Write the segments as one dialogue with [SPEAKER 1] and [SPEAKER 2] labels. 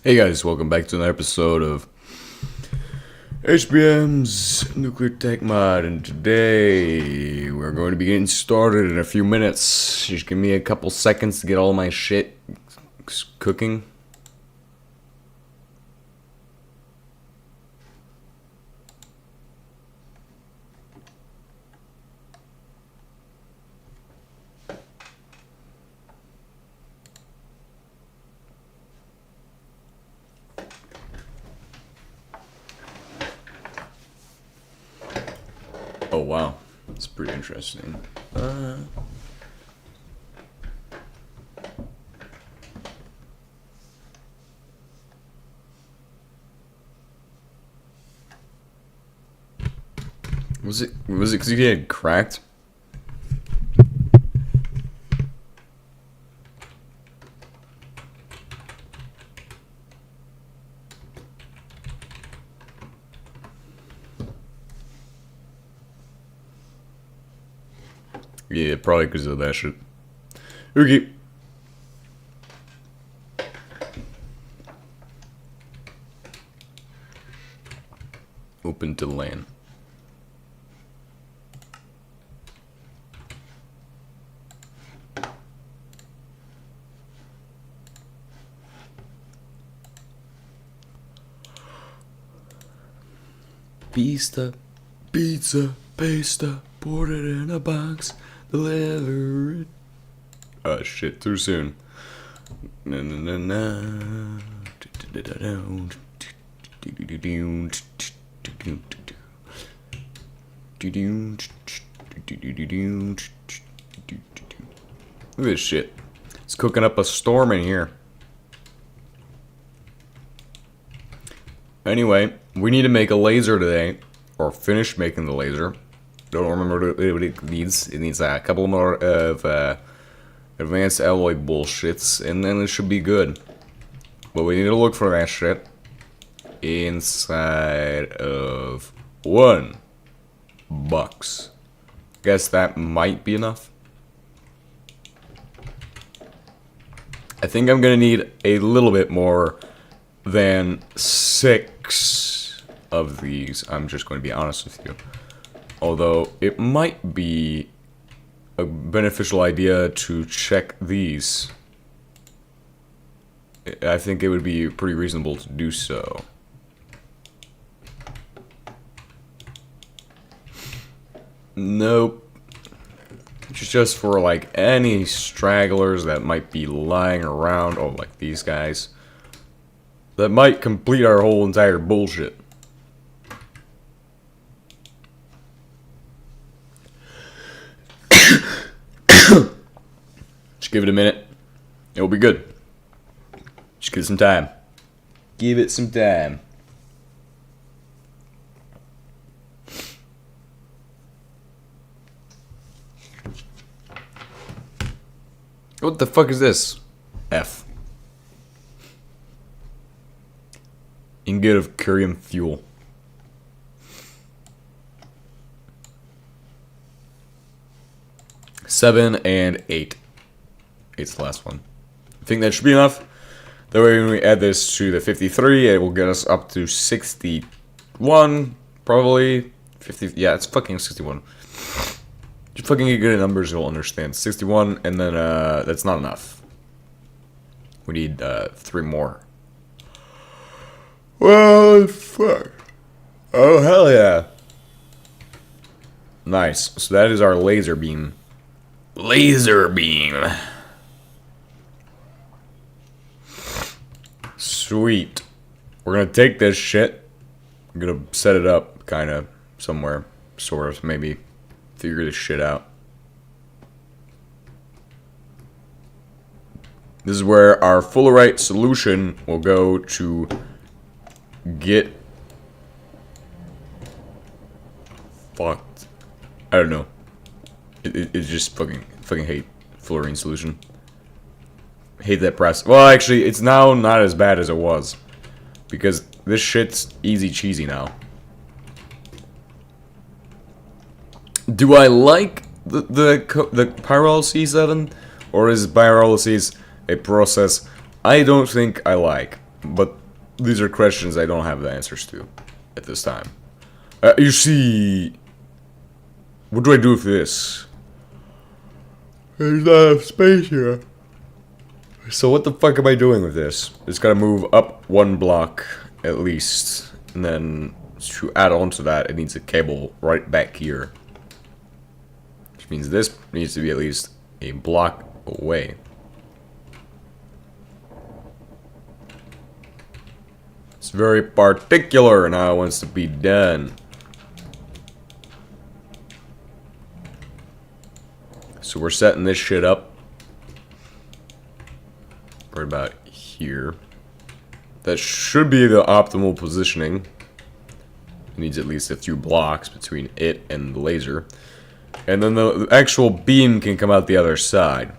[SPEAKER 1] Hey guys, welcome back to another episode of HBM's Nuclear Tech Mod, and today we're going to be getting started in a few minutes. Just give me a couple seconds to get all my shit cooking. Oh wow, that's pretty interesting. Was it because you had cracked? Yeah, probably because of that shit. Okay. Open to LAN. Pizza, pizza, pasta, put it in a box, deliver it. Oh shit, too soon. Na na na na. Look at this shit. It's cooking up a storm in here. Anyway, we need to make a laser today, or finish making the laser. Don't remember what it needs. It needs a couple more of advanced alloy bullshits, and then it should be good. But we need to look for that shit inside of $1. Guess that might be enough. I think I'm gonna need a little bit more than 6 of these. I'm just going to be honest with you. Although it might be a beneficial idea to check these. I think it would be pretty reasonable to do so. Nope. It's just for like any stragglers that might be lying around. Oh, like these guys. That might complete our whole entire bullshit. Just give it a minute. It'll be good. Just give it some time. Give it some time. What the fuck is this? F. Ingot of curium fuel. Seven and 8. 8's the last one. I think that should be enough. That way when we add this to the 53, it will get us up to 61. Probably. 50. Yeah, it's fucking 61. If you fucking get good at numbers, you'll understand. 61, and then that's not enough. We need 3 more. Well, fuck. Oh, hell yeah. Nice. So that is our laser beam. Laser beam. Sweet. We're gonna take this shit. I'm gonna set it up, kinda, somewhere. Sort of, maybe. Figure this shit out. This is where our fullerite solution will go to get fucked. I don't know. It's just fucking hate fluorine solution. Hate that press. Well, actually, it's now not as bad as it was, because this shit's easy cheesy now. Do I like the pyrolysis C7, or is pyrolysis a process I don't think I like? but these are questions I don't have the answers to at this time. You see, what do I do with this? There's not enough space here. So what the fuck am I doing with this? It's gotta move up one block at least, and then to add on to that, it needs a cable right back here. Which means this needs to be at least a block away. It's very particular in how it wants to be done. So we're setting this shit up right about here. That should be the optimal positioning. It needs at least a few blocks between it and the laser. And then the actual beam can come out the other side.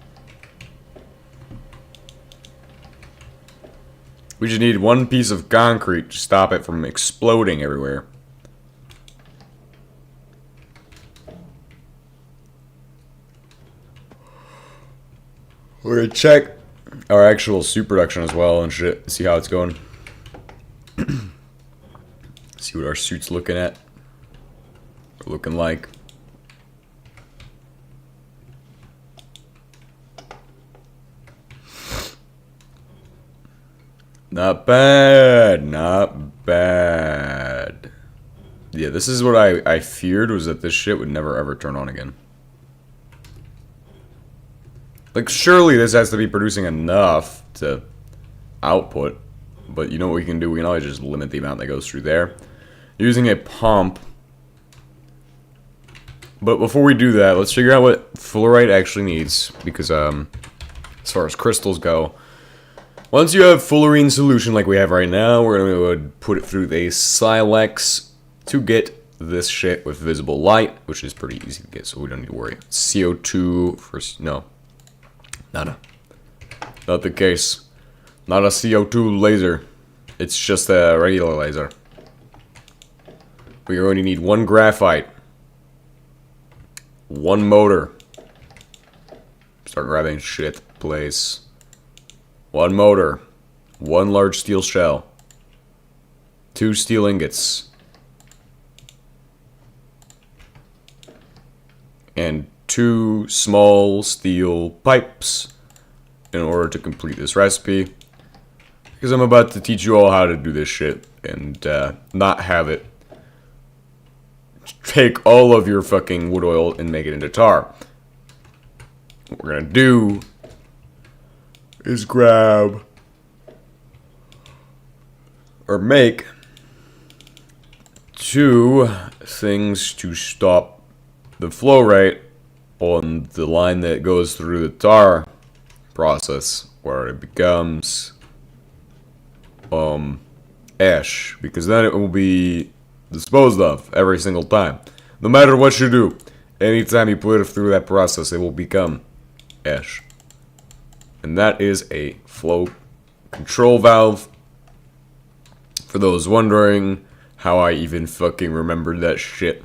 [SPEAKER 1] We just need one piece of concrete to stop it from exploding everywhere. We're gonna check our actual suit production as well and shit. See how it's going. See what our suit's looking at. Or looking like. Not bad. Not bad. Yeah, this is what I feared, was that this shit would never ever turn on again. Like, surely this has to be producing enough to output. But you know what we can do? We can always just limit the amount that goes through there. Using a pump. But before we do that, let's figure out what fluorite actually needs. Because, as far as crystals go, once you have fullerene solution like we have right now, we're going to put it through the silex to get this shit with visible light, which is pretty easy to get, so we don't need to worry. CO2 first, no. Not the case. Not a CO2 laser. It's just a regular laser. We only need one graphite. One motor. Start grabbing shit, place. One motor. One large steel shell. 2 steel ingots. And 2 small steel pipes in order to complete this recipe. Because I'm about to teach you all how to do this shit and not have it take all of your fucking wood oil and make it into tar. What we're gonna do is grab or make 2 things to stop the flow rate on the line that goes through the tar process, where it becomes ash, because then it will be disposed of every single time. No matter what you do, anytime you put it through that process, it will become ash. And that is a flow control valve. For those wondering how I even fucking remembered that shit,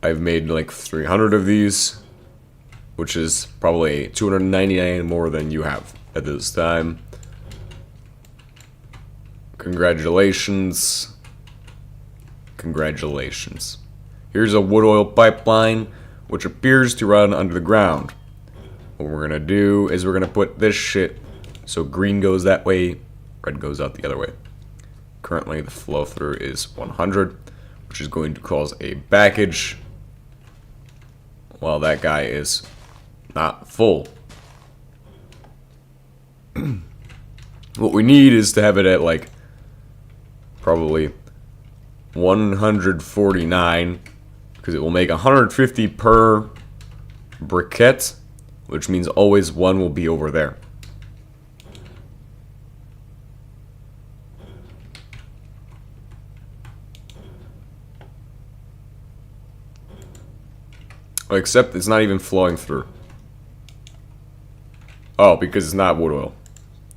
[SPEAKER 1] I've made like 300 of these, which is probably 299 more than you have at this time. Congratulations. Congratulations. Here's a wood oil pipeline, which appears to run under the ground. What we're gonna do is we're gonna put this shit so green goes that way, red goes out the other way. Currently the flow through is 100, which is going to cause a backage while that guy is not full. What we need is to have it at like probably 149, because it will make 150 per briquette, which means always one will be over there. Except it's not even flowing through. Oh, because it's not wood oil.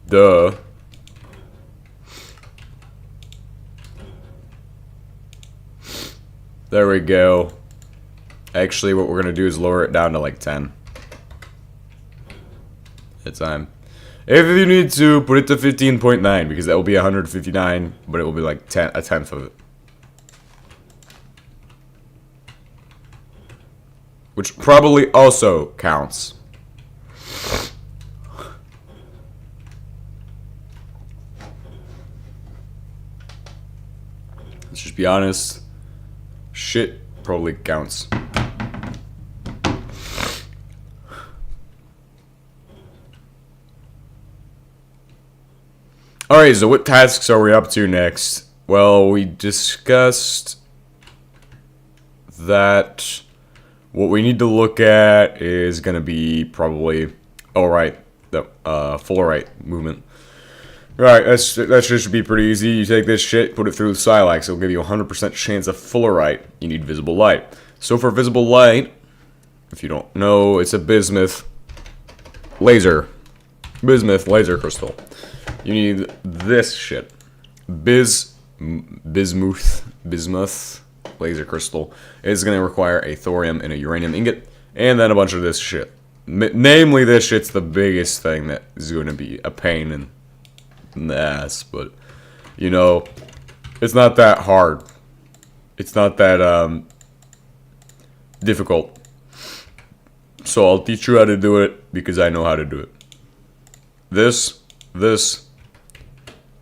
[SPEAKER 1] Duh. There we go. Actually, what we're gonna do is lower it down to like 10 at a time. If you need to, put it to 15.9, because that will be 159, but it will be like a tenth of it. Which probably also counts. Let's just be honest. Shit probably counts. Alright, so what tasks are we up to next? Well, we discussed that what we need to look at is going to be probably, the full-right movement. Right, that should be pretty easy. You take this shit, put it through the Silex, it'll give you a 100% chance of full right. You need visible light. So for visible light, if you don't know, it's a bismuth laser crystal. You need this shit. Bismuth laser crystal is going to require a thorium and a uranium ingot, and then a bunch of this shit. Namely, this shit's the biggest thing that is going to be a pain in the ass, but, you know, it's not that hard. It's not that, difficult. So I'll teach you how to do it, because I know how to do it. This,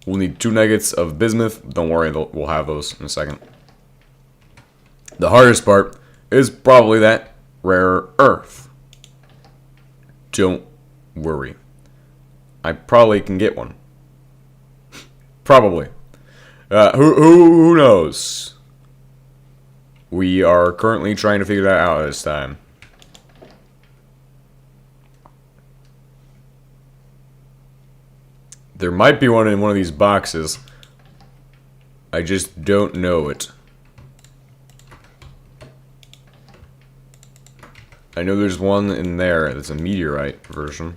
[SPEAKER 1] we'll need 2 nuggets of bismuth. Don't worry, we'll have those in a second. The hardest part is probably that rare earth. Don't worry. I probably can get one. Probably. Who knows? We are currently trying to figure that out this time. There might be one in one of these boxes. I just don't know it. I know there's one in there that's a meteorite version.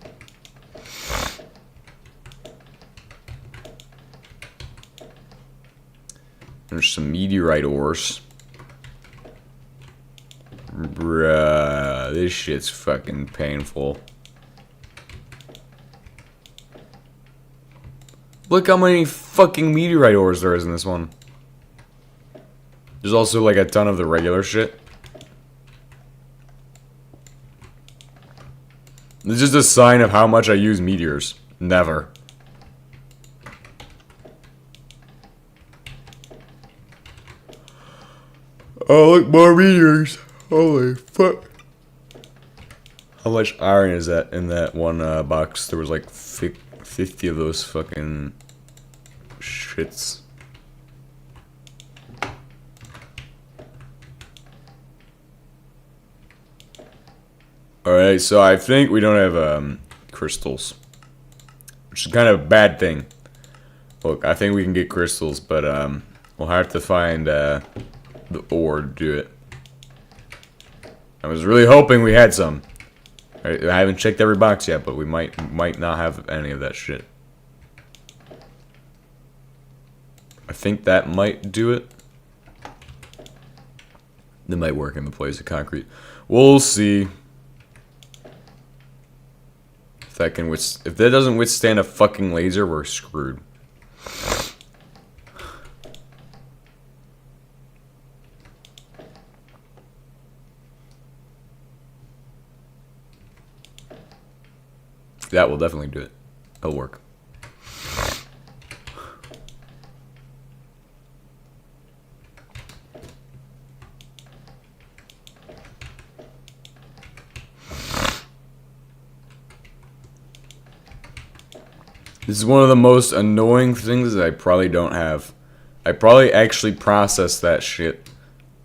[SPEAKER 1] There's some meteorite ores. Bruh, this shit's fucking painful. Look how many fucking meteorite ores there is in this one. There's also like a ton of the regular shit. It's just a sign of how much I use meteors. Never. Oh, look, more meteors. Holy fuck. How much iron is that in that one box? There was like 50 of those fucking shits. Alright, so I think we don't have crystals, which is kind of a bad thing. Look, I think we can get crystals, but we'll have to find the ore to do it. I was really hoping we had some. I haven't checked every box yet, but we might not have any of that shit. I think that might do it. That might work in the place of concrete. We'll see. If that doesn't withstand a fucking laser, we're screwed. That will definitely do it. It'll work. This is one of the most annoying things that I probably don't have. I probably actually processed that shit,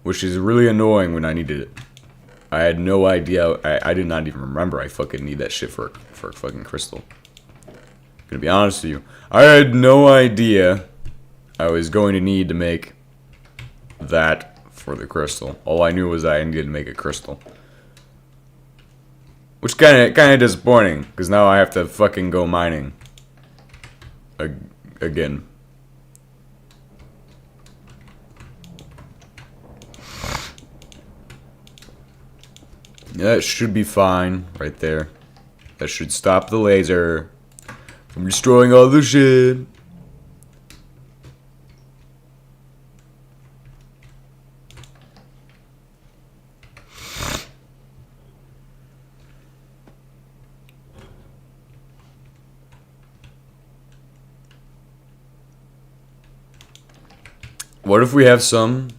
[SPEAKER 1] which is really annoying when I needed it. I had no idea. I did not even remember I fucking need that shit for a fucking crystal. I'm gonna be honest with you. I had no idea I was going to need to make that for the crystal. All I knew was I needed to make a crystal. Which kind of disappointing, because now I have to fucking go mining. Again. That should be fine right there. That should stop the laser. I'm destroying all the shit. What if we have some?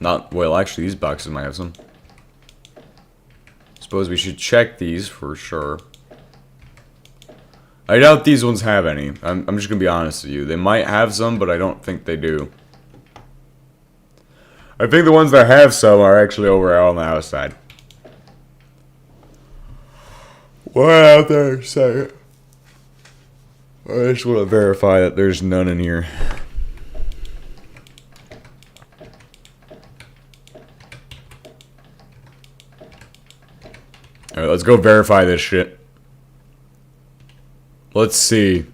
[SPEAKER 1] Not, well, actually, these boxes might have some. Suppose we should check these for sure. I doubt these ones have any. I'm just gonna be honest with you. They might have some, but I don't think they do. I think the ones that have some are actually over on the outside. What out there? Say it. I just want to verify that there's none in here. Alright, let's go verify this shit. Let's see.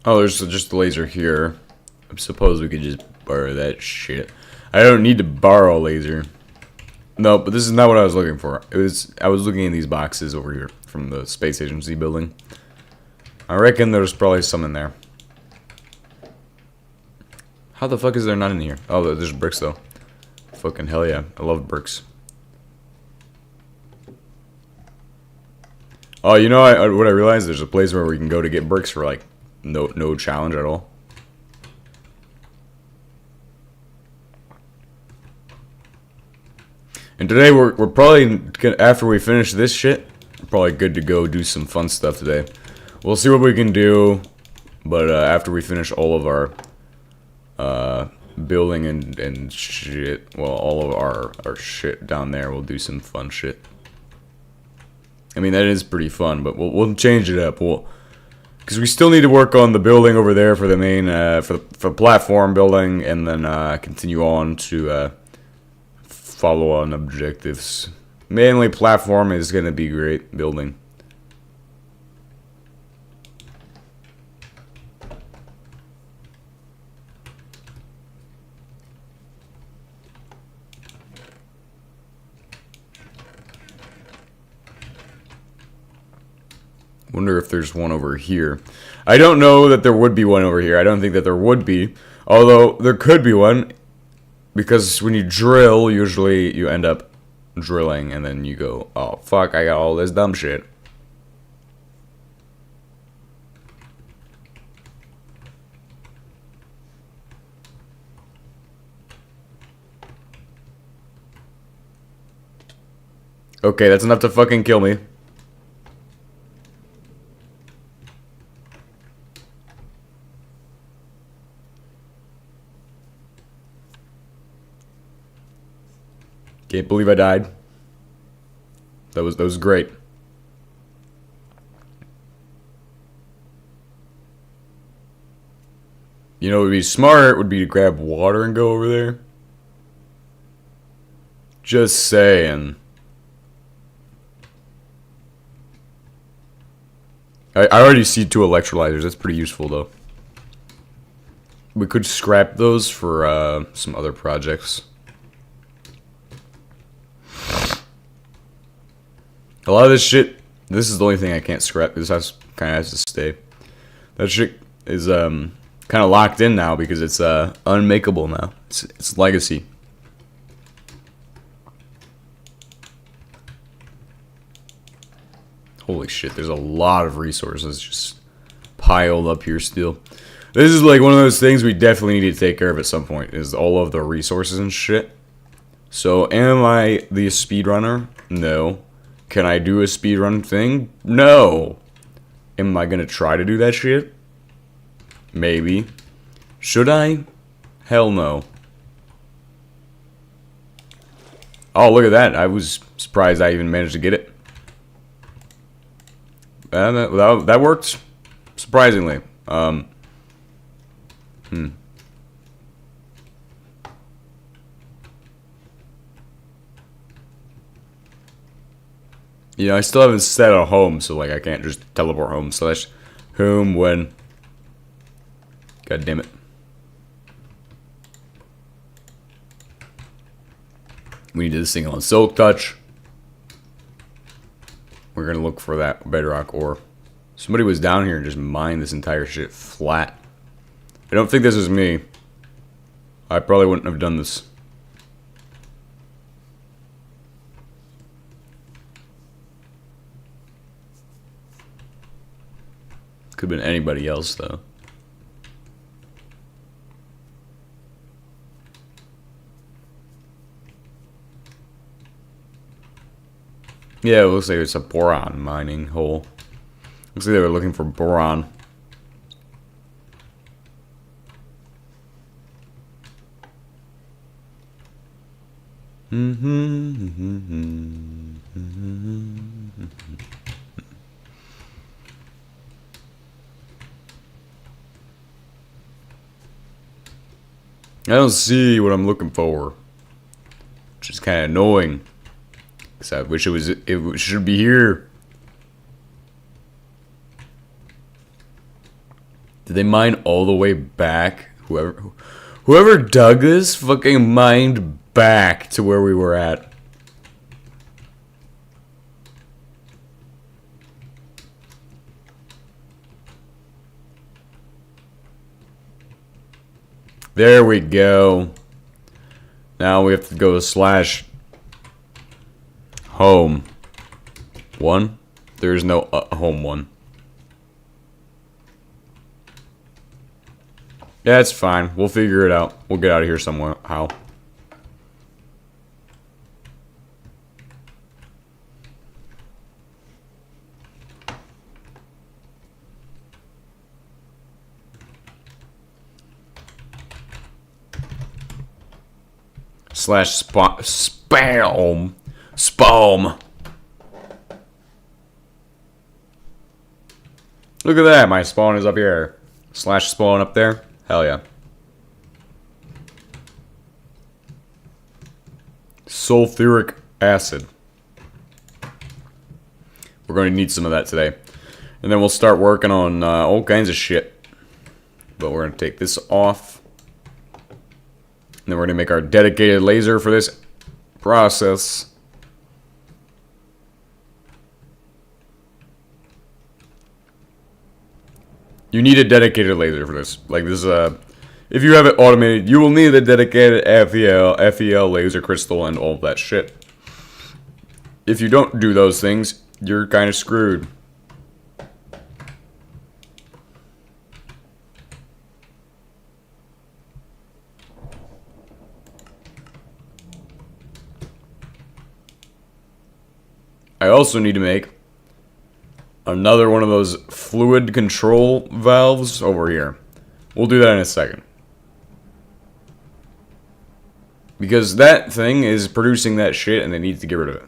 [SPEAKER 1] Oh, there's just a laser here. I suppose we could just borrow that shit. I don't need to borrow a laser. No, but this is not what I was looking for. I was looking in these boxes over here from the space agency building. I reckon there's probably some in there. How the fuck is there none in here? Oh, there's bricks though. Fucking hell yeah. I love bricks. Oh, you know what I realized? There's a place where we can go to get bricks for like no challenge at all. And today we're probably gonna, after we finish this shit, we're probably good to go do some fun stuff today. We'll see what we can do, but after we finish all of our building and shit, well, all of our shit down there, we'll do some fun shit. I mean, that is pretty fun, but we'll change it up. Because we still need to work on the building over there for the main for platform building, and then continue on to follow on objectives. Mainly platform is gonna be great building. Wonder if there's one over here. I don't know that there would be one over here. I don't think that there would be. Although, there could be one. Because when you drill, usually you end up drilling and then you go, oh fuck, I got all this dumb shit. Okay, that's enough to fucking kill me. Can't believe I died. That was great. You know what would be smart would be to grab water and go over there. Just saying. I already see 2 electrolyzers. That's pretty useful though. We could scrap those for some other projects. A lot of this shit, this is the only thing I can't scrap. This kind of has to stay. That shit is kind of locked in now because it's unmakeable now. It's legacy. Holy shit, there's a lot of resources just piled up here still. This is like one of those things we definitely need to take care of at some point, is all of the resources and shit. So, am I the speedrunner? No. Can I do a speedrun thing? No. Am I gonna try to do that shit? Maybe. Should I? Hell no. Oh, look at that. I was surprised I even managed to get it. That worked surprisingly. You know, I still haven't set a home, so like I can't just teleport home slash home when. God damn it. We need this thing on Silk Touch. We're gonna look for that bedrock ore. Somebody was down here and just mined this entire shit flat. I don't think this is me. I probably wouldn't have done this. Could have been anybody else, though. Yeah, it looks like it's a boron mining hole. Looks like they were looking for boron. I don't see what I'm looking for, which is kind of annoying. Cause I wish it should be here. Did they mine all the way back? Whoever dug this fucking mined back to where we were at. There we go. Now we have to go slash home 1. There is no home 1. Yeah, it's fine. We'll figure it out. We'll get out of here somehow. Slash spam. Look at that. My spawn is up here. Slash spawn up there. Hell yeah. Sulfuric acid. We're going to need some of that today. And then we'll start working on all kinds of shit. But we're going to take this off. And then we're going to make our dedicated laser for this process. You need a dedicated laser for this. Like this, if you have it automated, you will need a dedicated FEL laser crystal and all of that shit. If you don't do those things, you're kind of screwed. I also need to make another one of those fluid control valves over here. We'll do that in a second. Because that thing is producing that shit and they need to get rid of it.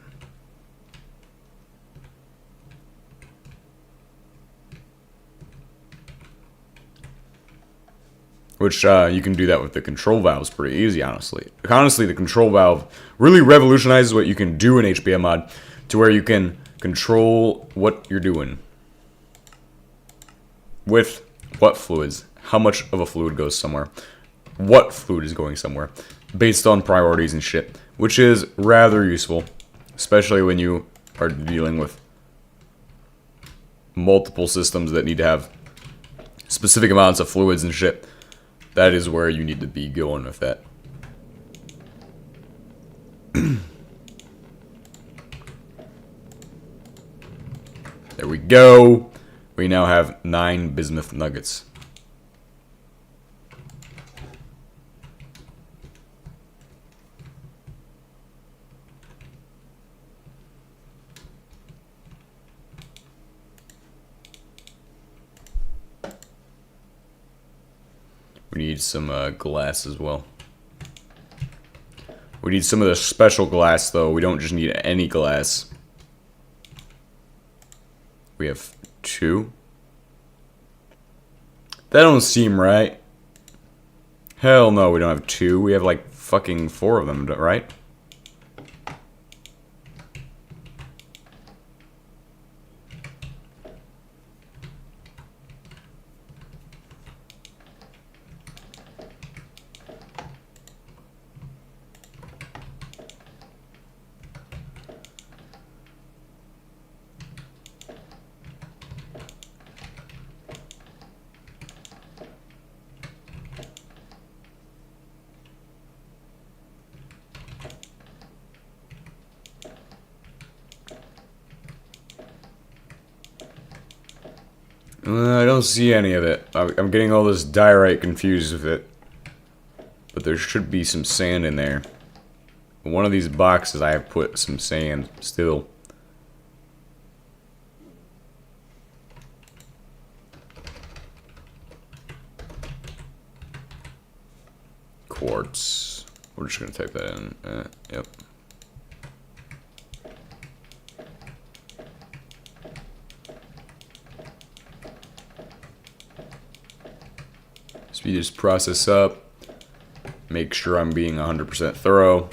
[SPEAKER 1] Which, you can do that with the control valves pretty easy, honestly. Honestly, the control valve really revolutionizes what you can do in HBM mod to where you can control what you're doing. With what fluids. How much of a fluid goes somewhere. What fluid is going somewhere. Based on priorities and shit. Which is rather useful. Especially when you are dealing with multiple systems that need to have specific amounts of fluids and shit. That is where you need to be going with that. There we go. We now have 9 bismuth nuggets. We need some glass as well. We need some of the special glass, though. We don't just need any glass. We have 2. That don't seem right. Hell no, we don't have 2. We have like fucking 4 of them, right? I don't see any of it. I'm getting all this diorite confused with it. But there should be some sand in there. In one of these boxes I have put some sand still. Quartz. We're just gonna type that in. Yep. Speed this process up. Make sure I'm being 100% thorough.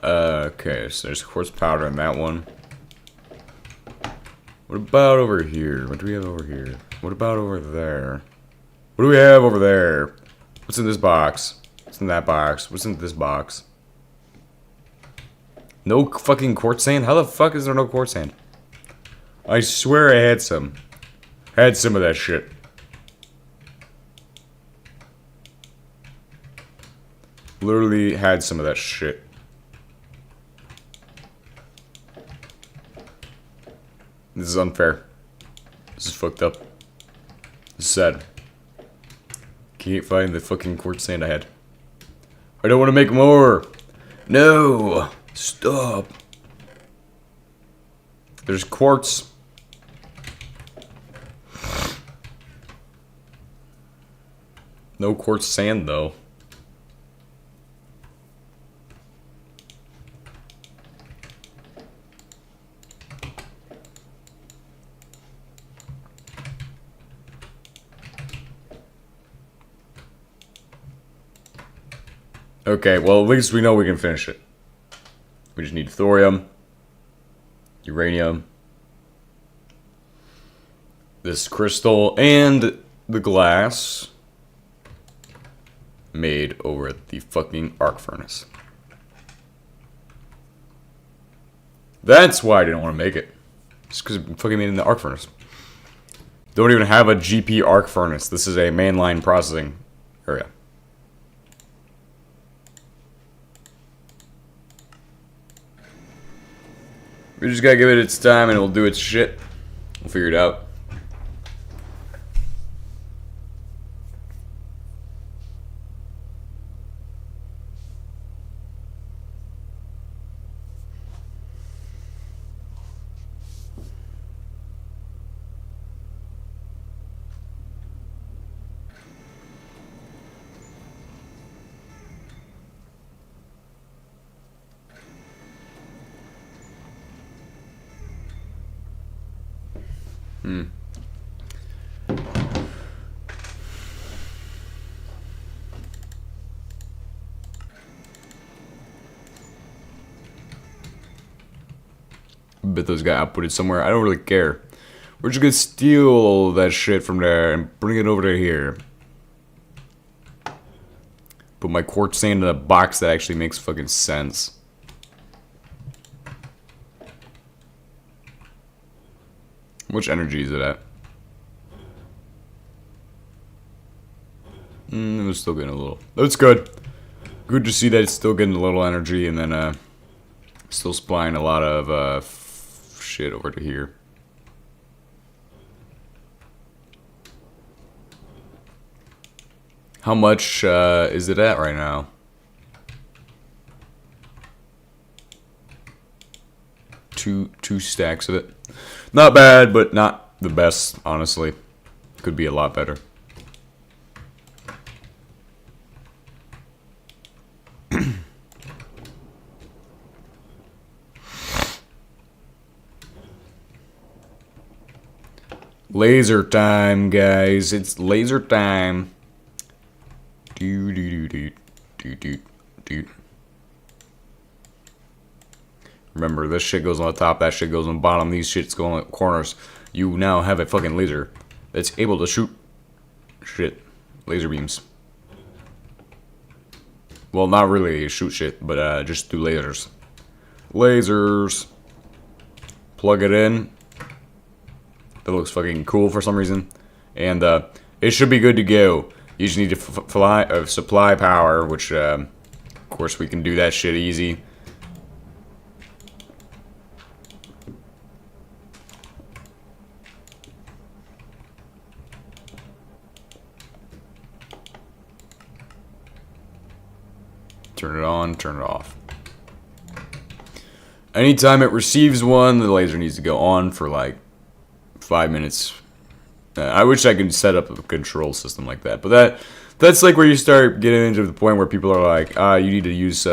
[SPEAKER 1] Okay, so there's quartz powder in that one. What about over here? What do we have over here? What about over there? What do we have over there? What's in this box? What's in that box? What's in this box? No fucking quartz sand? How the fuck is there no quartz sand? I swear I had some. Had some of that shit. Literally had some of that shit. This is unfair. This is fucked up. This is sad. Can't find the fucking quartz sand I had. I don't want to make more. No. Stop. There's quartz. No quartz sand though. Okay, well, at least we know we can finish it. We just need thorium, uranium, this crystal, and the glass made over at the fucking arc furnace. That's why I didn't want to make it. Just because it fucking made it in the arc furnace. Don't even have a GP arc furnace. This is a mainline processing area. We just gotta give it its time and it'll do its shit. We'll figure it out. Bet those got outputted somewhere. I don't really care. We're just gonna steal that shit from there and bring it over to here. Put my quartz sand in a box that actually makes fucking sense. How much energy is it at? It was still getting a little. That's good. Good to see that it's still getting a little energy and then still supplying a lot of shit over to here. How much is it at right now? Two stacks of it. Not bad, but not the best, honestly. Could be a lot better. Laser time, guys. It's laser time. Do do do do do do. Remember, this shit goes on the top, that shit goes on the bottom, these shits go on the corners. You now have a fucking laser that's able to shoot shit. Laser beams. Well, not really shoot shit, but just do lasers. lasers. Plug it in. That looks fucking cool for some reason. And it should be good to go. You just need to supply power, which of course we can do that shit easy. Turn it on, turn it off. Anytime it receives one, the laser needs to go on for like 5 minutes. I wish I could set up a control system like that, but that's like where you start getting into the point where people are like, you need to use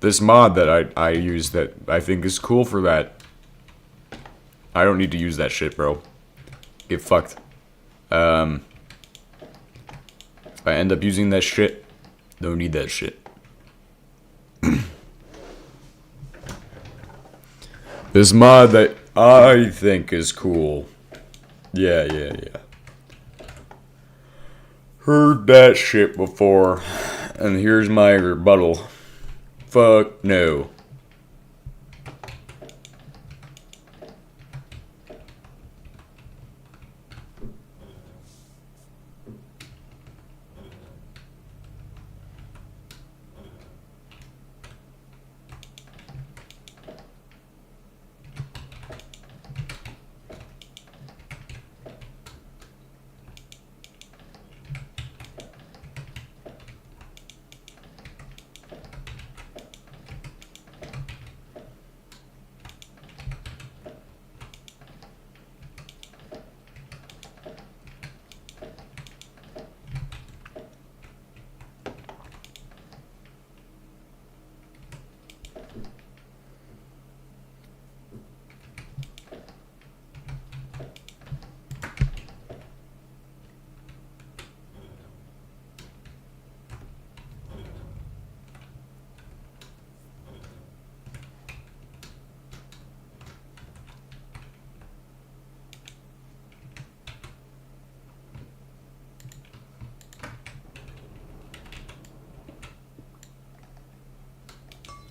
[SPEAKER 1] this mod that I use that I think is cool for that. I don't need to use that shit, bro. Get fucked. If I end up using that shit, don't need that shit. This mod that I think is cool. Yeah. Heard that shit before. And here's my rebuttal. Fuck no.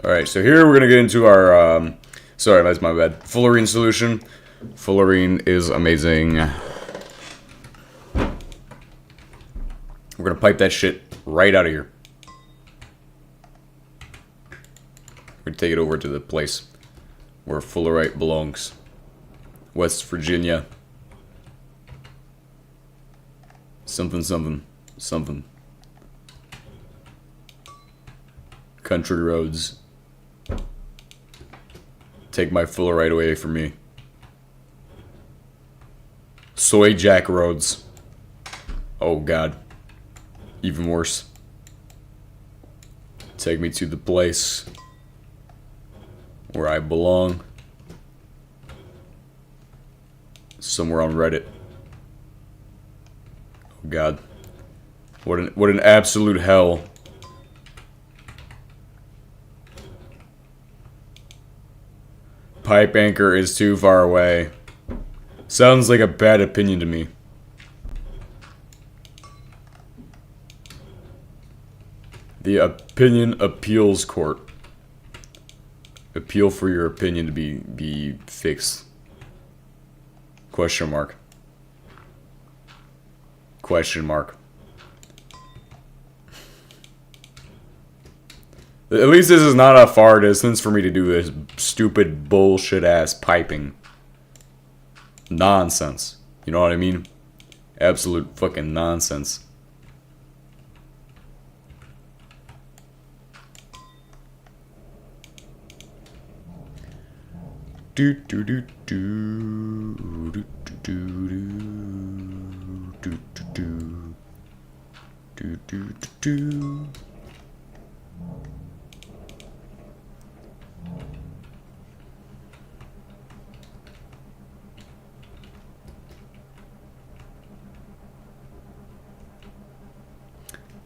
[SPEAKER 1] Alright, so here we're going to get into our, sorry, that's my bad, fullerene solution. Fullerene is amazing. We're going to pipe that shit right out of here. We're going to take it over to the place where fullerite belongs. West Virginia. Something. Country roads. Take my fullerite away from me. Soy jack roads. Oh god. Even worse. Take me to the place where I belong. Somewhere on Reddit. Oh god. What an absolute hell. Pipe anchor is too far away. Sounds like a bad opinion to me. The Opinion Appeals Court. Appeal for your opinion to be fixed. Question mark. Question mark. At least this is not a far distance for me to do this stupid bullshit ass piping. Nonsense. You know what I mean? Absolute fucking nonsense. Do do do do do do do do do do do.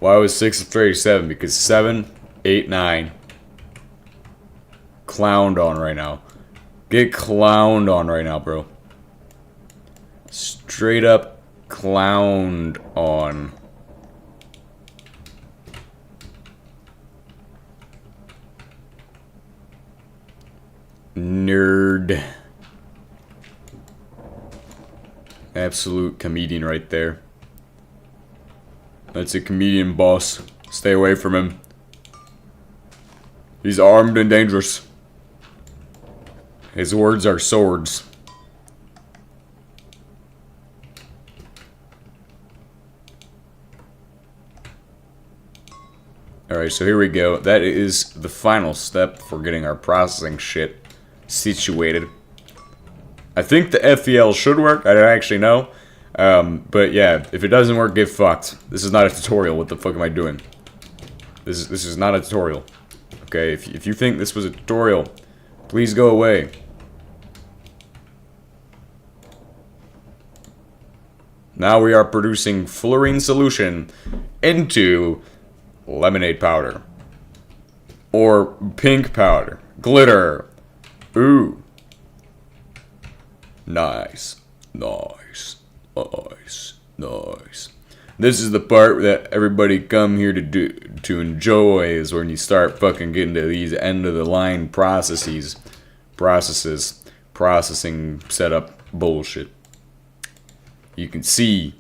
[SPEAKER 1] Why was 6 afraid of 7? Because 7, 8, 9. Clowned on right now. Get clowned on right now, bro. Straight up clowned on. Nerd. Absolute comedian right there. That's a comedian, boss. Stay away from him. He's armed and dangerous. His words are swords. Alright, so here we go. That is the final step for getting our processing shit situated. I think the FEL should work. I don't actually know. But yeah, if it doesn't work, get fucked. This is not a tutorial. What the fuck am I doing? This is not a tutorial. Okay, if you think this was a tutorial, please go away. Now we are producing fluorine solution into lemonade powder. Or pink powder. Glitter. Ooh. Nice. Nice. Nice. Nice. This is the part that everybody come here to enjoy, is when you start fucking getting to these end of the line processing setup bullshit. You can see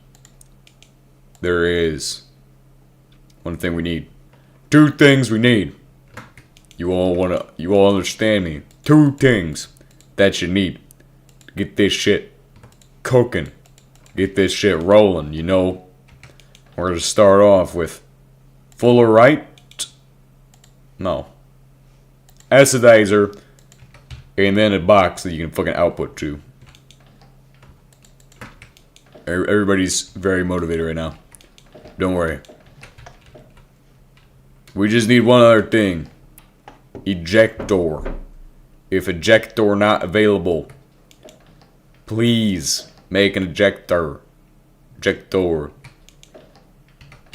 [SPEAKER 1] there is one thing we need. Two things we need. You all understand me. Two things that you need to get this shit cooking. Get this shit rolling, you know. We're gonna start off with fullerite. No. Acidizer. And then a box that you can fucking output to. Everybody's very motivated right now. Don't worry. We just need one other thing. Ejector. If ejector not available, please make an ejector. Ejector.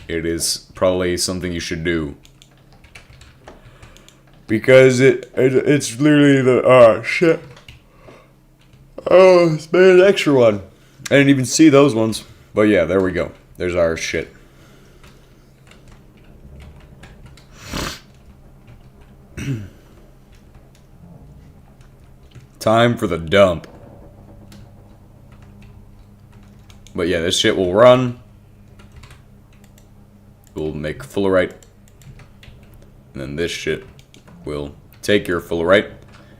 [SPEAKER 1] It is probably something you should do. Because it's literally the shit. Oh, it's made an extra one. I didn't even see those ones. But yeah, there we go. There's our shit. Time for the dump. But yeah, this shit will run. We'll make fullerite. And then this shit will take your fullerite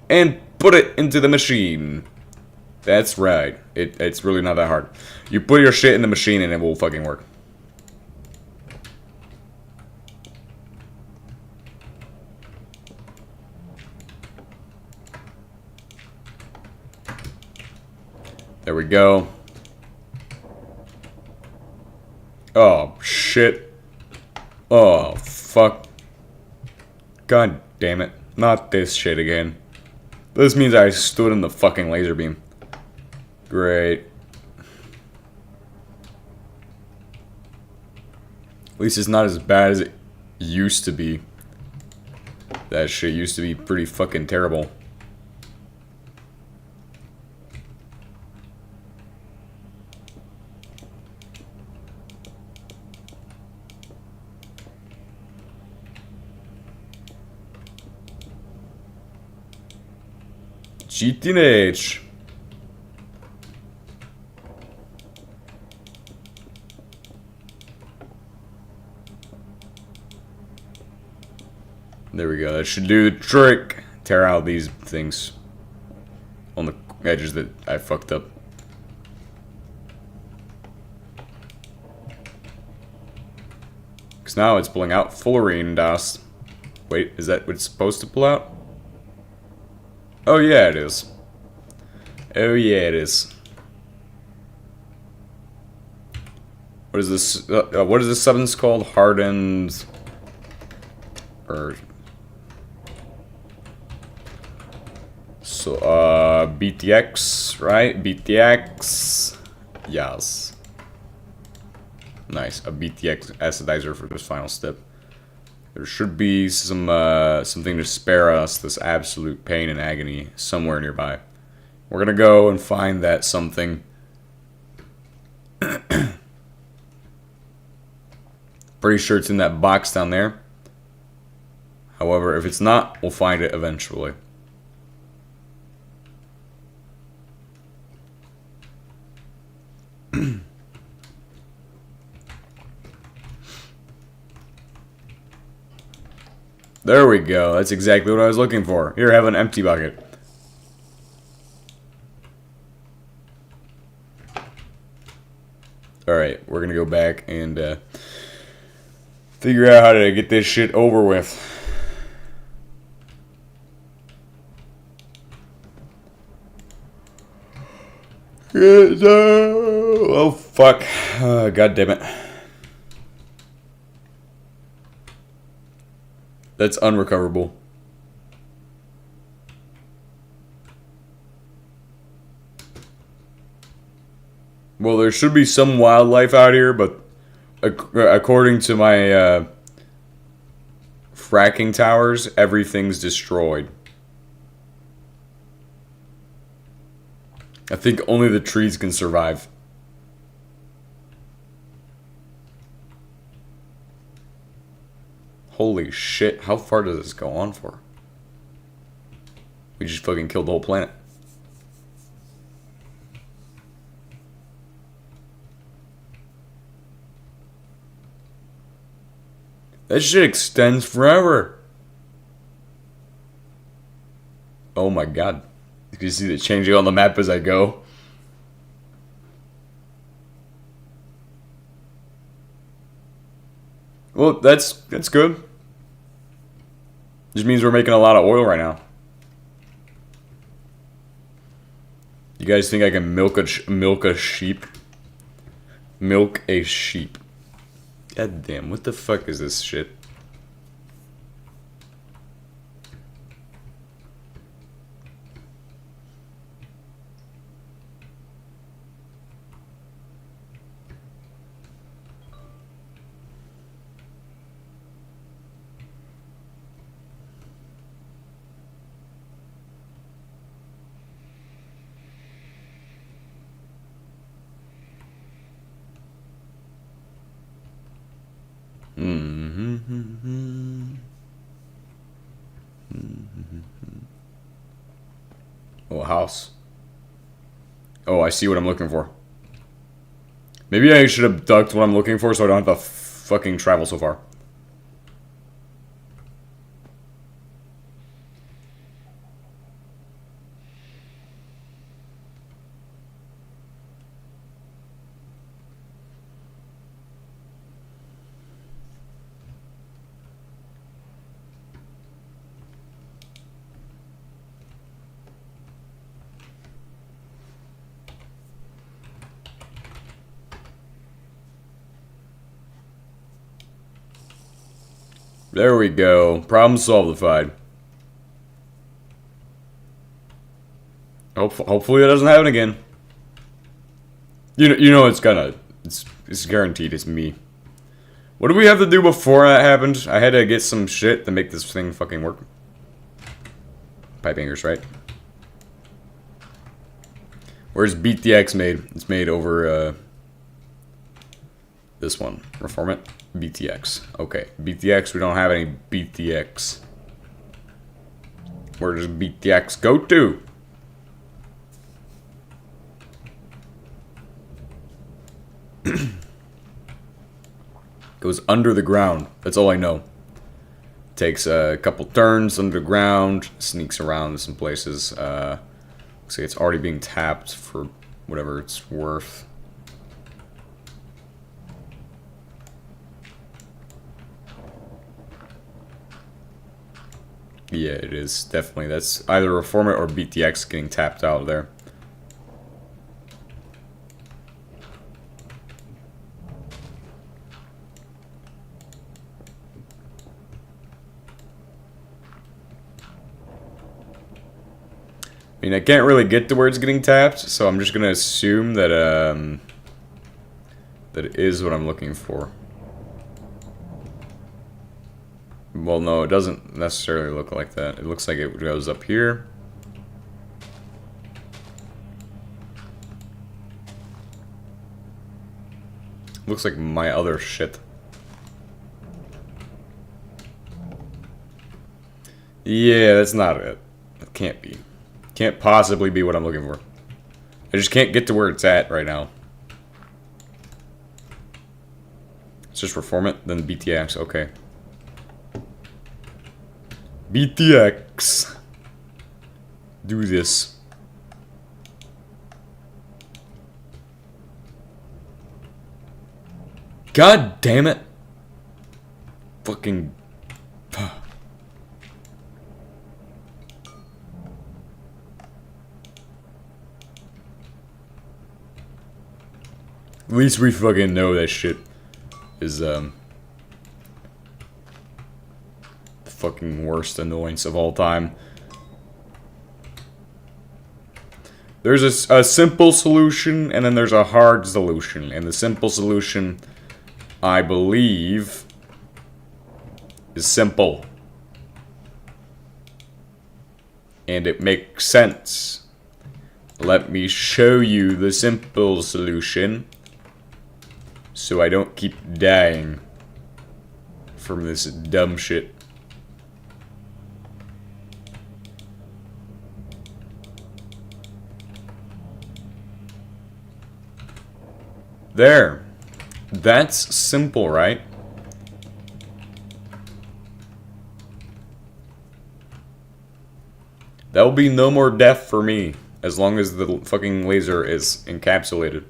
[SPEAKER 1] and put it into the machine. That's right. It's really not that hard. You put your shit in the machine and it will fucking work. There we go. Oh, shit. Oh, fuck. God damn it. Not this shit again. This means I stood in the fucking laser beam. Great. At least it's not as bad as it used to be. That shit used to be pretty fucking terrible. GTH. There we go. That should do the trick. Tear out these things on the edges that I fucked up. Because now it's pulling out fullerene dust. Wait, is that what it's supposed to pull out? Oh yeah, it is. Oh yeah, it is. What is this? What is this substance called? Hardened, or so? BTX, right? BTX. Yes. Nice. A BTX acidizer for this final step. There should be some something to spare us this absolute pain and agony somewhere nearby. We're gonna go and find that something. Pretty sure it's in that box down there. However, if it's not, we'll find it eventually. There we go. That's exactly what I was looking for. Here, have an empty bucket. Alright, we're gonna go back and figure out how to get this shit over with. Oh, fuck. God damn it. That's unrecoverable. Well, there should be some wildlife out here, but according to my fracking towers, everything's destroyed. I think only the trees can survive. Holy shit, how far does this go on for? We just fucking killed the whole planet. That shit extends forever. Oh my god. You can see it changing on the map as I go. Well, that's good. Just means we're making a lot of oil right now. You guys think I can milk a sheep? Milk a sheep. God damn, what the fuck is this shit? Oh, a house. Oh, I see what I'm looking for. Maybe I should have ducked what I'm looking for so I don't have to fucking travel so far. There we go. Problem solvified. Hopefully it doesn't happen again. You know it's gonna. It's guaranteed. It's me. What did we have to do before that happened? I had to get some shit to make this thing fucking work. Pipe hangers, right? Where's Beat the X made? It's made over this one. Reform it. BTX. Okay. BTX, we don't have any BTX. Where does BTX go to? Goes under the ground. That's all I know. Takes a couple turns underground. Sneaks around some places. Looks like it's already being tapped for whatever it's worth. Yeah, it is. Definitely. That's either Reform It or BTX getting tapped out of there. I mean, I can't really get to where it's getting tapped, so I'm just going to assume that, that it is what I'm looking for. Well, no, it doesn't necessarily look like that. It looks like it goes up here. Looks like my other shit. Yeah, that's not it. It can't be. Can't possibly be what I'm looking for. I just can't get to where it's at right now. Let's just reform it, then BTX, okay. BTX. Do this. God damn it. Fucking. At least we fucking know that shit is, the fucking worst annoyance of all time. There's a simple solution, and then there's a hard solution. And the simple solution, I believe, is simple. And it makes sense. Let me show you the simple solution, so I don't keep dying from this dumb shit. There. That's simple, right? That will be no more death for me, as long as the fucking laser is encapsulated.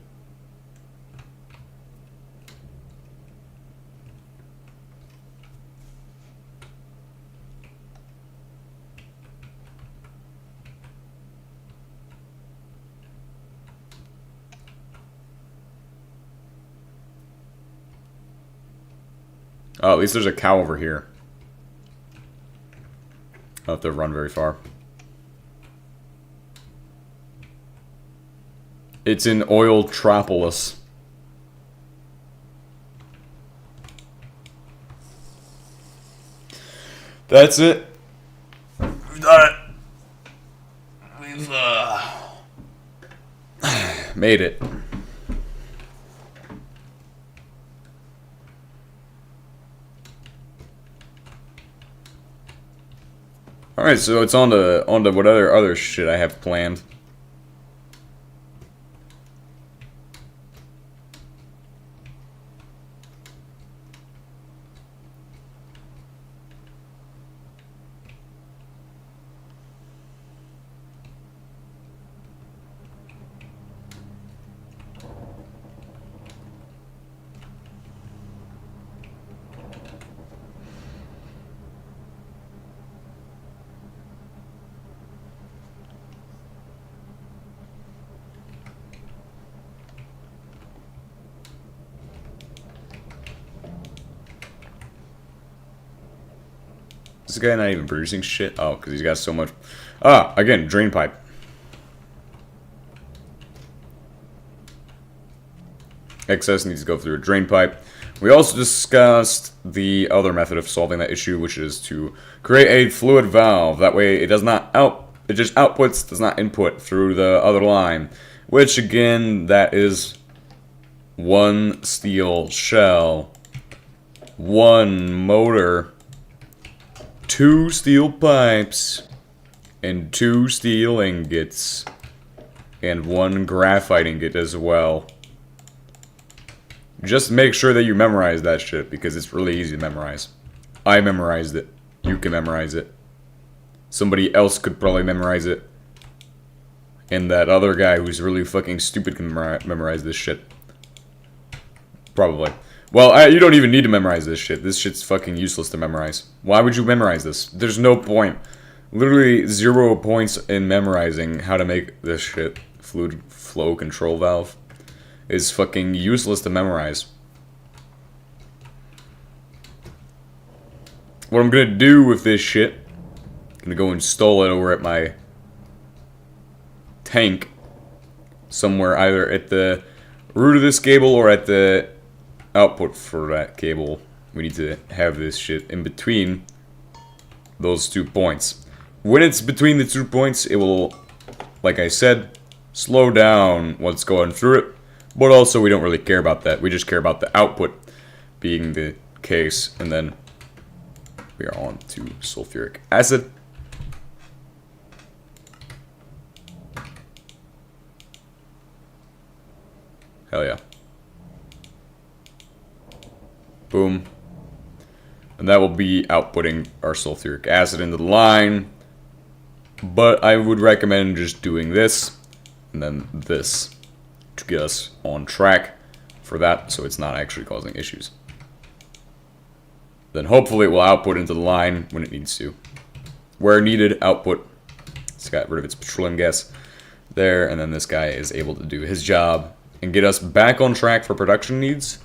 [SPEAKER 1] Oh, at least there's a cow over here. I'll have to run very far. It's in Oiltropolis. That's it. We've done it. We've, made it. Alright, so it's on to what other shit I have planned. Is this guy not even producing shit? Oh, because he's got so much. Ah, again, drain pipe. Excess needs to go through a drain pipe. We also discussed the other method of solving that issue, which is to create a fluid valve. That way it does not it just outputs, does not input through the other line. Which again, that is one steel shell, one motor, 2 steel pipes, and 2 steel ingots, and 1 graphite ingot as well. Just make sure that you memorize that shit, because it's really easy to memorize. I memorized it. You can memorize it. Somebody else could probably memorize it. And that other guy who's really fucking stupid can memorize this shit. Probably. Well, you don't even need to memorize this shit. This shit's fucking useless to memorize. Why would you memorize this? There's no point. Literally 0 points in memorizing how to make this shit. Fluid flow control valve is fucking useless to memorize. What I'm gonna do with this shit, I'm gonna go install it over at my tank somewhere, either at the root of this cable or at the output for that cable. We need to have this shit in between those 2 points. When it's between the 2 points, it will, like I said, slow down what's going through it. But also, we don't really care about that. We just care about the output being the case. And then we are on to sulfuric acid. Hell yeah. Boom. And that will be outputting our sulfuric acid into the line. But I would recommend just doing this and then this to get us on track for that, so it's not actually causing issues. Then hopefully it will output into the line when it needs to. Where needed, output. It's got rid of its petroleum gas there, and then this guy is able to do his job and get us back on track for production needs.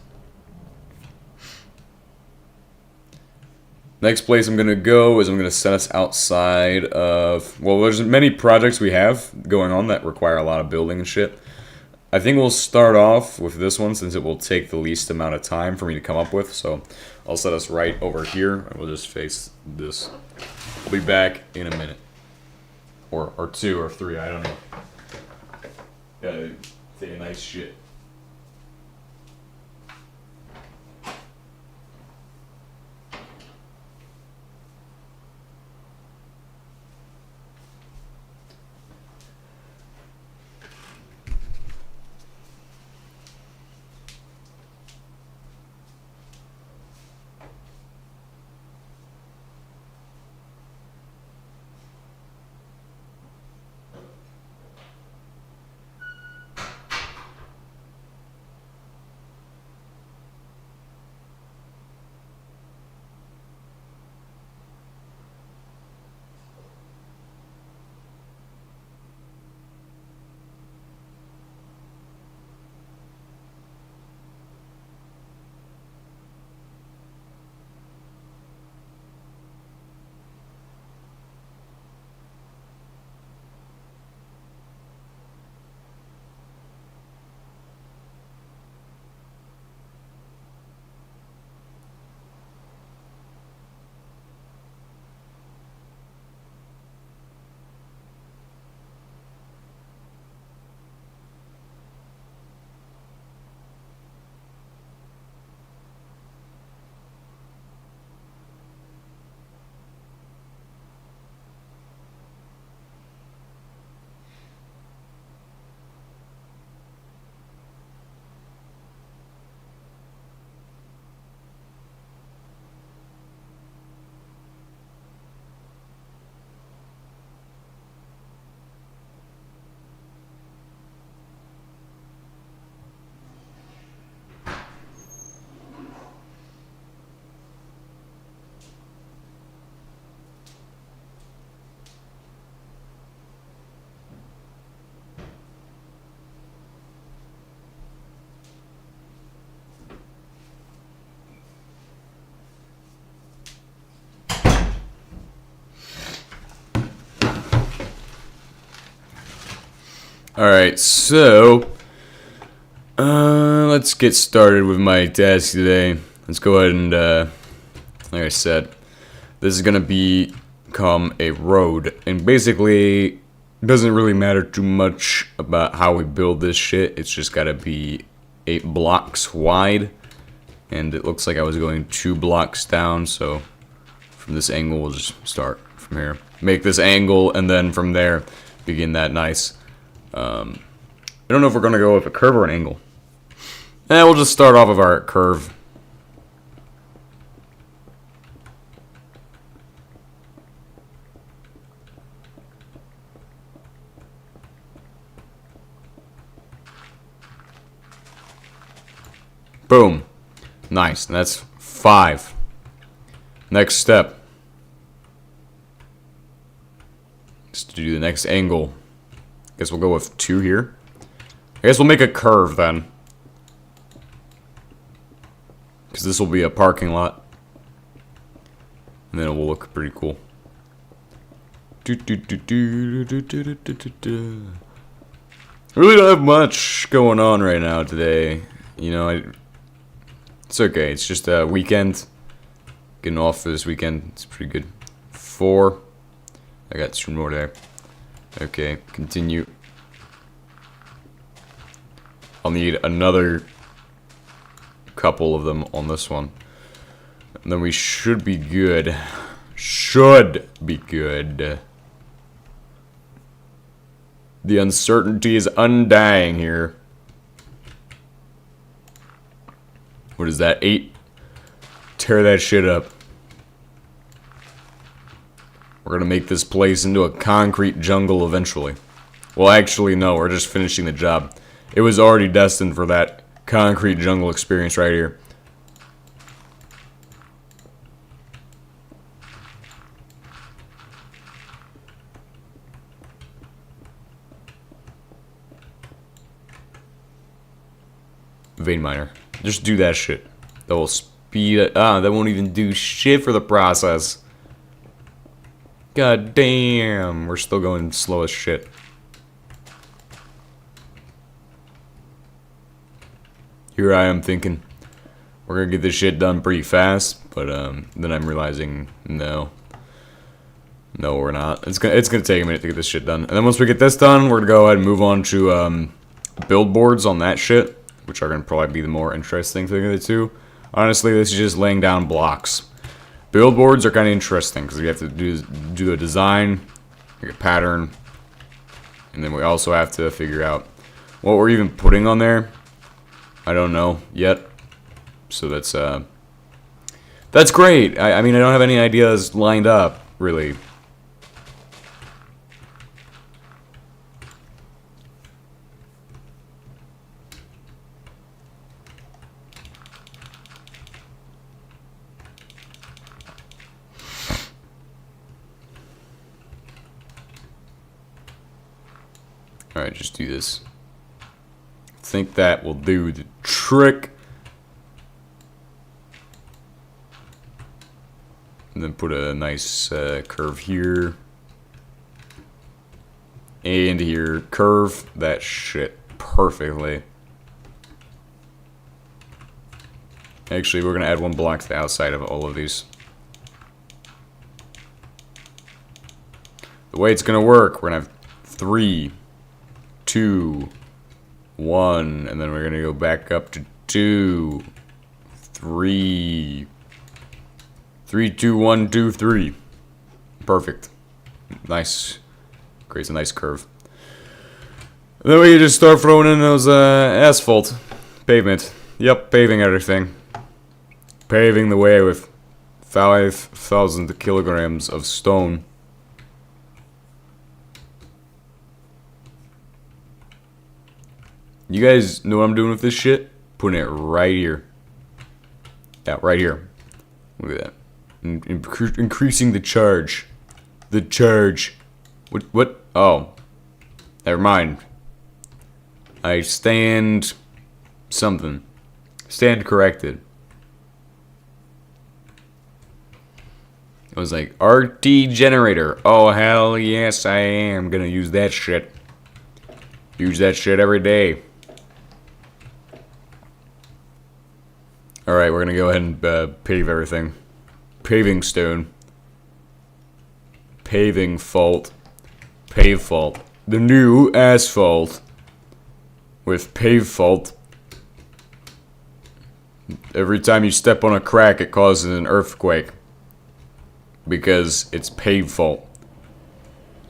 [SPEAKER 1] Next place I'm going to go is I'm going to set us outside of... Well, there's many projects we have going on that require a lot of building and shit. I think we'll start off with this one since it will take the least amount of time for me to come up with. So I'll set us right over here and we'll just face this. We'll be back in a minute. Or 2 or 3, I don't know. Gotta take a nice shit. Alright, so let's get started with my task today. Let's go ahead and, like I said, this is going to become a road. And basically, it doesn't really matter too much about how we build this shit. It's just got to be 8 blocks wide. And it looks like I was going 2 blocks down, so from this angle, we'll just start from here. Make this angle, and then from there, begin that nice... I don't know if we're going to go with a curve or an angle. We'll just start off with our curve. Boom. Nice. That's 5. Next step is to do the next angle. Guess we'll go with 2 here. I guess we'll make a curve then. Because this will be a parking lot. And then it will look pretty cool. I really don't have much going on right now today. You know, it's okay. It's just a weekend. Getting off for this weekend. It's pretty good. 4. I got 2 more there. Okay, continue. I'll need another couple of them on this one. And then we should be good. Should be good. The uncertainty is undying here. What is that? 8? tear that shit up. We're gonna make this place into a concrete jungle eventually. Well, actually, no, we're just finishing the job. It was already destined for that concrete jungle experience right here. Vein miner. Just do that shit. That will speed it. That won't even do shit for the process. God damn. We're still going slow as shit. Here I am thinking we're gonna get this shit done pretty fast, but then I'm realizing no, we're not. It's gonna take a minute to get this shit done, and then once we get this done, we're gonna go ahead and move on to build boards on that shit, which are gonna probably be the more interesting thing of the two. Honestly, this is just laying down blocks. Build boards are kind of interesting because we have to do the design, like a pattern, and then we also have to figure out what we're even putting on there. I don't know yet, so that's great. I mean, I don't have any ideas lined up, really. Alright, just do this. Think that will do the trick. And then put a nice curve here. And here. Curve that shit perfectly. Actually, we're going to add one block to the outside of all of these. The way it's going to work, we're going to have 3, 2, 1, and then we're gonna go back up to 2, 3, 3, 2, 1, 2, 3. Perfect. Nice. Creates a nice curve. And then we can just start throwing in those asphalt pavement. Yep, paving everything. Paving the way with 5,000 kilograms of stone. You guys know what I'm doing with this shit? Putting it right here. Yeah, right here. Look at that. Increasing the charge. The charge. What? Oh. Never mind. I stand... something. Stand corrected. It was like, RT generator. Oh, hell yes, I am gonna use that shit. Use that shit every day. Alright, we're gonna go ahead and pave everything. Paving stone. Paving fault. Pave fault. The new asphalt. With pave fault. Every time you step on a crack, it causes an earthquake. Because it's pave fault.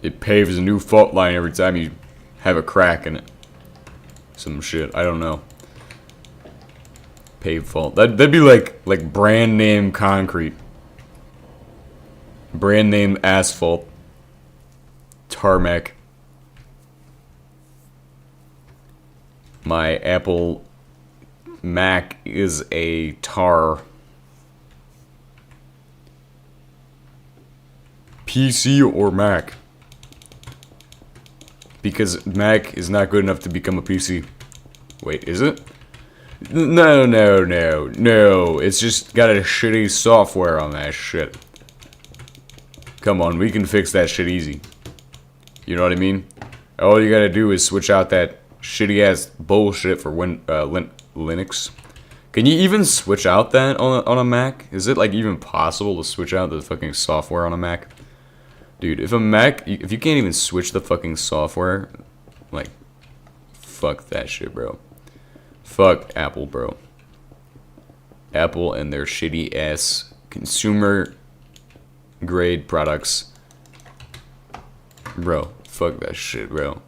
[SPEAKER 1] It paves a new fault line every time you have a crack in it. Some shit, I don't know. Pave fault. That'd be like brand name concrete. Brand name asphalt. Tarmac. My Apple Mac is a tar. PC or Mac? Because Mac is not good enough to become a PC. Wait, is it? No. It's just got a shitty software on that shit. Come on, we can fix that shit easy. You know what I mean? All you gotta do is switch out that shitty ass bullshit for Linux. Can you even switch out that on a Mac? Is it like even possible to switch out the fucking software on a Mac? Dude, if you can't even switch the fucking software, like, fuck that shit, bro. Fuck Apple, bro. Apple and their shitty ass consumer grade products. Bro, fuck that shit, bro.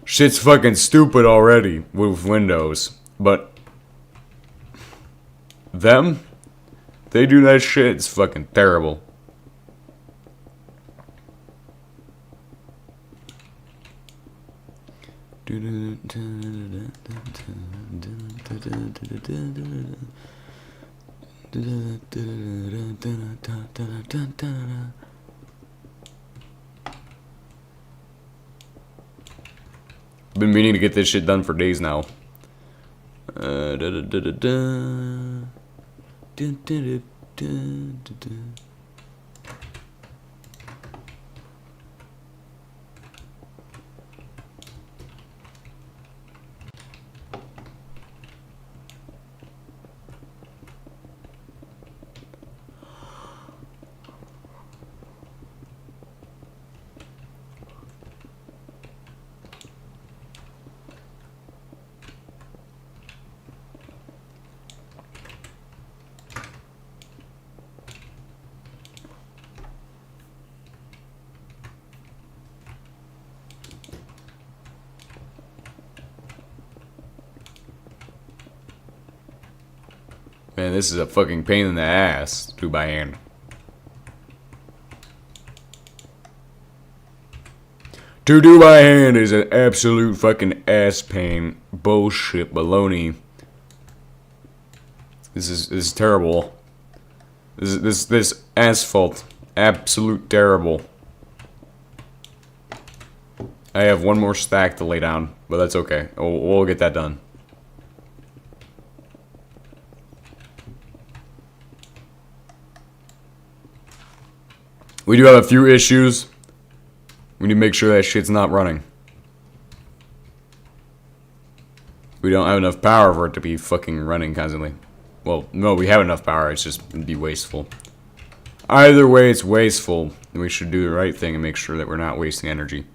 [SPEAKER 1] Shit's fucking stupid already with Windows, but them, they do that shit, it's fucking terrible. Been meaning to get this shit done for days now. Man, this is a fucking pain in the ass to do by hand. To do by hand is an absolute fucking ass pain. Bullshit baloney. This is terrible. This asphalt. Absolute terrible. I have one more stack to lay down, but that's okay. We'll get that done. We do have a few issues. We need to make sure that shit's not running. We don't have enough power for it to be fucking running constantly. Well, no, we have enough power, it's just it'd be wasteful. Either way, it's wasteful. And we should do the right thing and make sure that we're not wasting energy.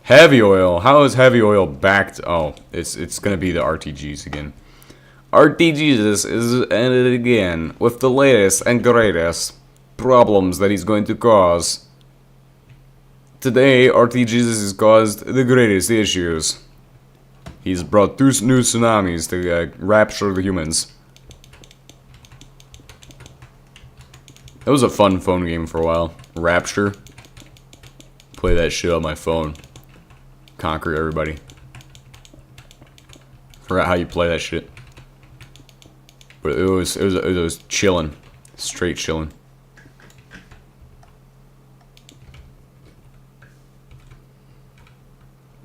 [SPEAKER 1] Heavy oil. How is heavy oil backed? Oh, it's gonna be the RTGs again. RTGs is at it again with the latest and greatest problems that he's going to cause. Today, RTGs has caused the greatest issues. He's brought 2 new tsunamis to rapture the humans. That was a fun phone game for a while. Rapture. Play that shit on my phone. Conquer everybody. Forgot how you play that shit. But it was chilling. Straight chilling.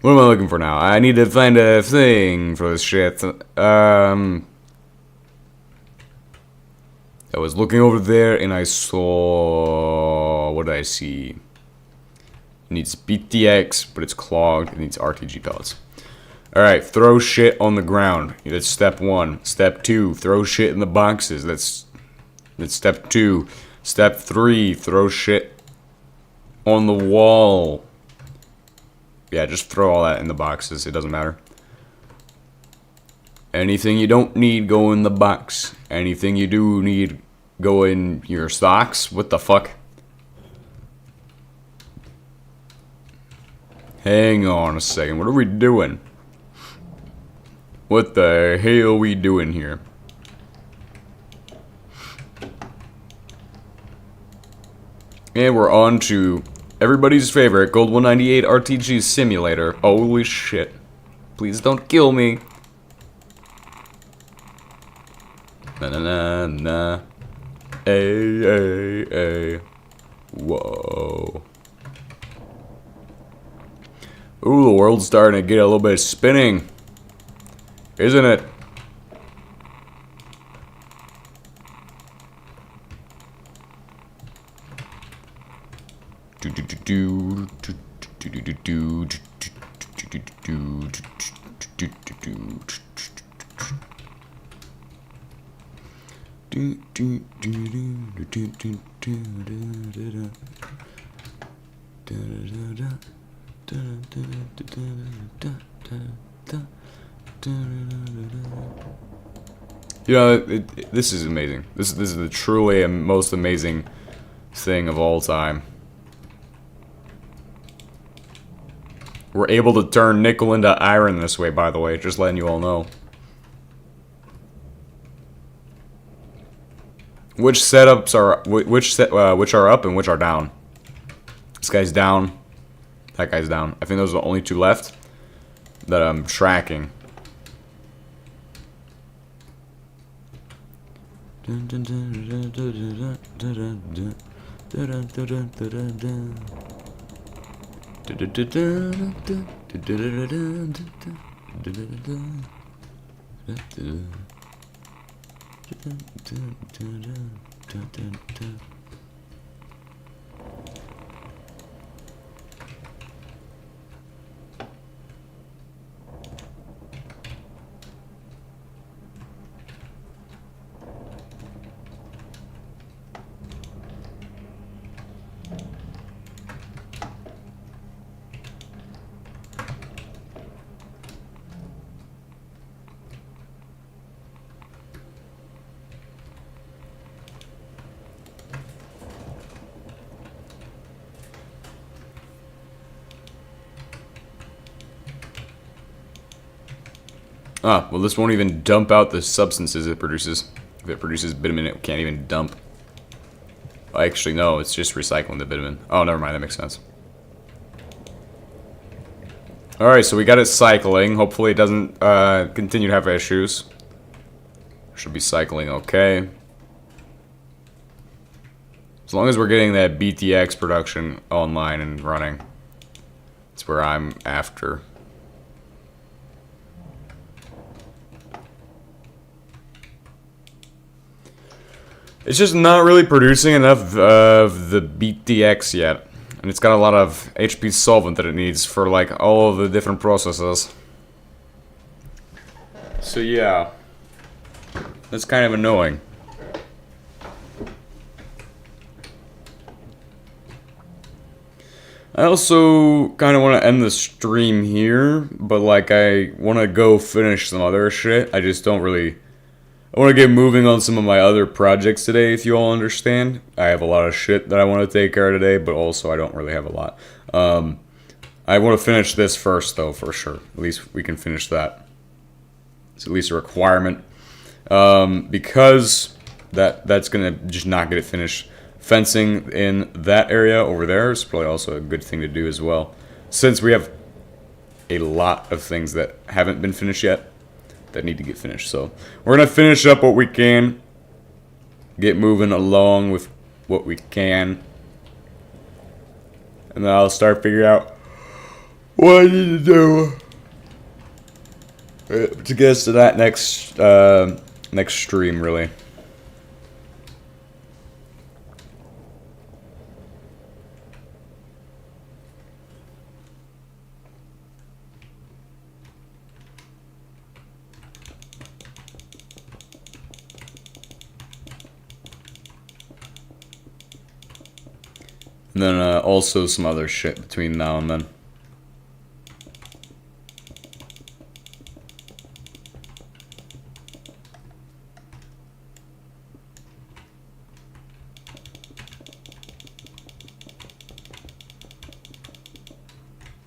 [SPEAKER 1] What am I looking for now? I need to find a thing for this shit. I was looking over there and I saw... What did I see? It needs BTX, but it's clogged. It needs RTG pellets. Alright, throw shit on the ground. That's step 1. Step 2, throw shit in the boxes. That's step 2. Step 3, throw shit on the wall. Yeah, just throw all that in the boxes. It doesn't matter. Anything you don't need, go in the box. Anything you do need, go in your socks. What the fuck? Hang on a second. What are we doing? What the hell are we doing here? And we're on to everybody's favorite Gold 198 RTG Simulator. Holy shit. Please don't kill me. Na na na na. Ay, ay, ay. Whoa. Ooh, the world's starting to get a little bit spinning. Isn't it? You know, this is amazing. This is the truly most amazing thing of all time. We're able to turn nickel into iron this way, by the way, just letting you all know. Which setups are which are up and which are down? This guy's down. That guy's down. I think those are the only two left that I'm tracking. Ah, well, this won't even dump out the substances it produces. If it produces bitumen, it can't even dump. Actually, no, it's just recycling the bitumen. Oh, never mind, that makes sense. Alright, so we got it cycling. Hopefully it doesn't continue to have issues. Should be cycling okay. As long as we're getting that BTX production online and running. That's where I'm after. It's just not really producing enough of the BTX yet. And it's got a lot of HP solvent that it needs for like all of the different processes. So yeah. That's kind of annoying. I also kind of want to end the stream here, but like I want to go finish some other shit. I just don't really... I want to get moving on some of my other projects today, if you all understand. I have a lot of shit that I want to take care of today, but also I don't really have a lot. I want to finish this first, though, for sure. At least we can finish that. It's at least a requirement. Because that's going to just not get it finished. Fencing in that area over there is probably also a good thing to do as well. Since we have a lot of things that haven't been finished yet. That need to get finished. So we're gonna finish up what we can, get moving along with what we can, and then I'll start figuring out what I need to do to get us to that next stream, really. And then also some other shit between now and then.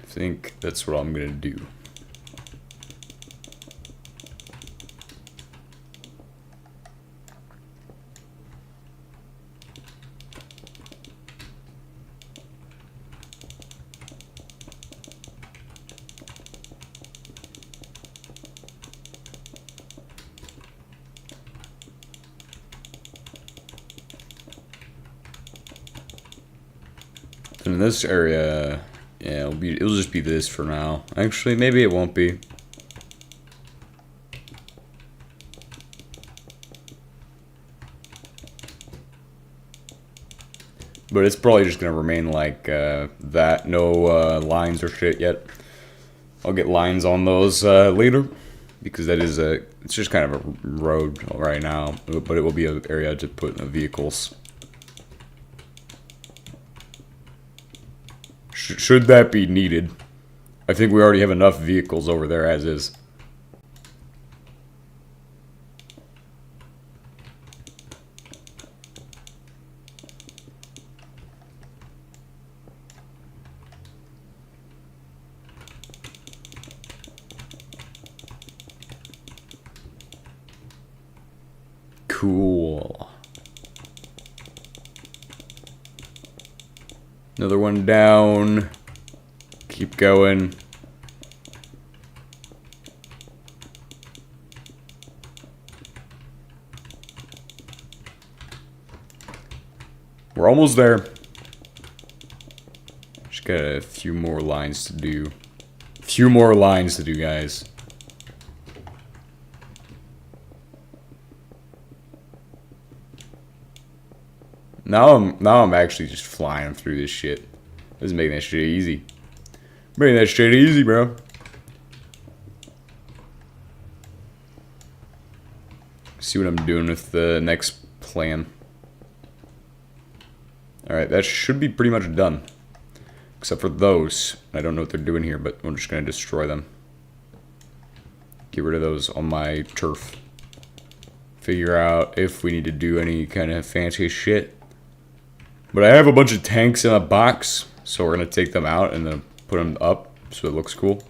[SPEAKER 1] I think that's what I'm gonna do. In this area, yeah, it'll just be this for now. Actually, maybe it won't be. But it's probably just gonna remain like that. No lines or shit yet. I'll get lines on those later, because that is it's just kind of a road right now. But it will be an area to put in the vehicles. Should that be needed. I think we already have enough vehicles over there as is. cool. Another one down. Keep going. We're almost there. Just got a few more lines to do. Guys. Now I'm actually just flying through this shit. This is making that shit easy. Making that shit easy, bro. See what I'm doing with the next plan. Alright, that should be pretty much done. Except for those. I don't know what they're doing here, but I'm just going to destroy them. Get rid of those on my turf. Figure out if we need to do any kind of fancy shit. But I have a bunch of tanks in a box, so we're going to take them out and then put them up so it looks cool.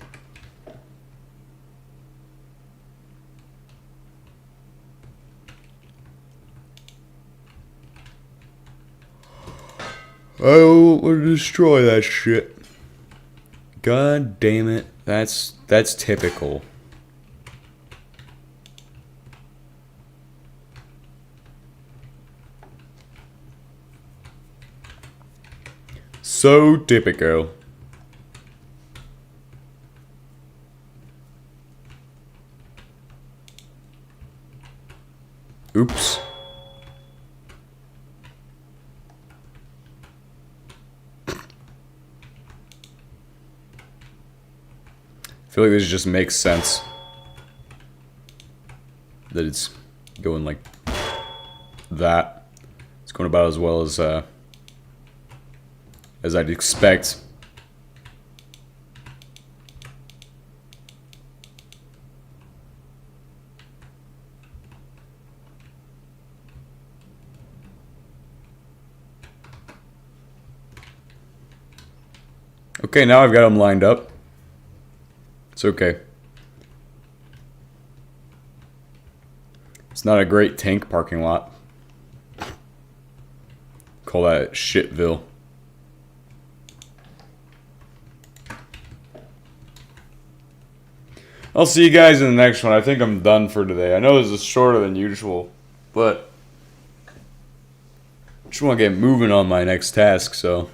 [SPEAKER 1] I will destroy that shit. God damn it. That's typical. So typical. Oops. I feel like this just makes sense. That it's going like that. It's going about as well as I'd expect. Okay, now I've got them lined up. It's okay. It's not a great tank parking lot. Call that Shitville. I'll see you guys in the next one. I think I'm done for today. I know this is shorter than usual, but I just want to get moving on my next task, so...